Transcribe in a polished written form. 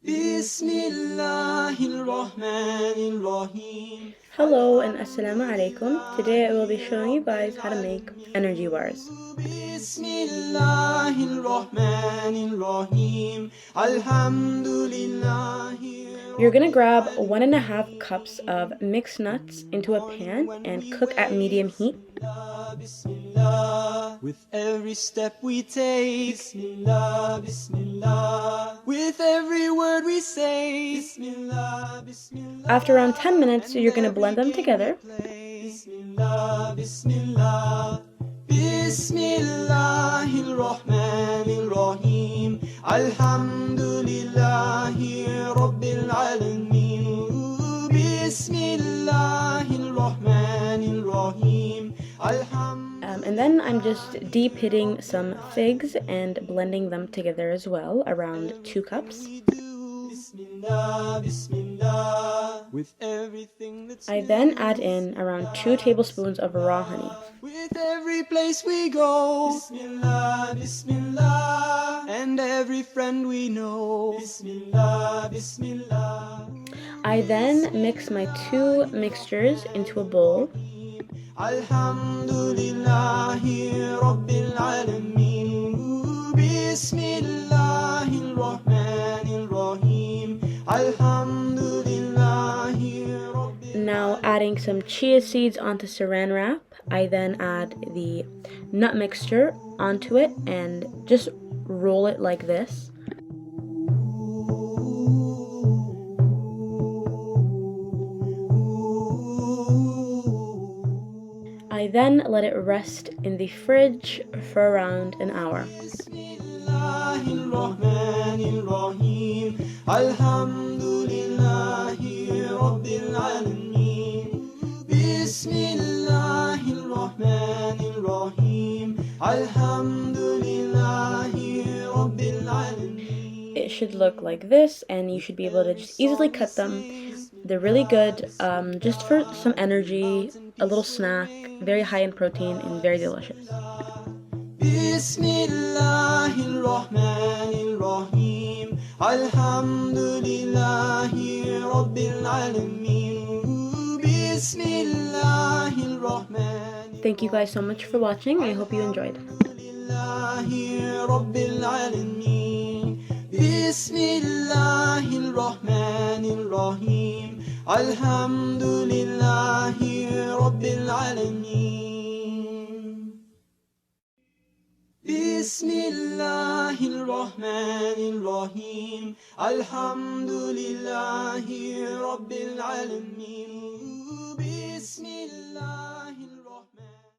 Bismillahirrahmanirrahim. Hello and assalamu alaikum. Today I will be showing you guys how to make energy bars. Bismillahirrahmanirrahim. Alhamdulillahi. You're gonna grab 1.5 cups of mixed nuts into a pan and cook at medium heat. Bismillah, with every step we take. Bismillah, Bismillah, with every word we say. Bismillah, Bismillah. After around 10 minutes, you're gonna blend them together. Bismillah, Bismillah, Bismillahirrahmanirrahim. Alhamdulillahi Rabbil Alameen. Bismillahirrahmanirrahim. And then I'm just deep hitting some figs and blending them together as well, around 2 cups. I then add in around 2 tablespoons of raw honey. With every place we go, Bismillah, Bismillah, and every friend we know, Bismillah, Bismillah. I then mix my 2 mixtures into a bowl. Alhamdulillahi Rabbil Alameen. Bismillahirrahmanirrahim. Alhamdulillahi Rabbil. Now adding some chia seeds onto saran wrap, I then add the nut mixture onto it and just roll it like this. I then let it rest in the fridge for around an hour. Bismillahirrahmanirrahim. Alhamdulillahi Rabbil Alameen. Bismillahirrahmanirrahim. Alhamdulillahi Rabbil Alameen. It should look like this, and you should be able to just easily cut them. They're really good, just for some energy, a little snack, very high in protein and very delicious. Bismillahirrahmanirrahim. Alhamdulillahi Rabbil Alameen. Bismillahirrahmanirrahim. Thank you guys so much for watching. I hope you enjoyed. Rabbil Alameen. Bismillahirrahmanirrahim. Alhamdulillahi Rabbil Alameen. Bismillahirrahmanirrahim. Alhamdulillahi Rabbil Alameen.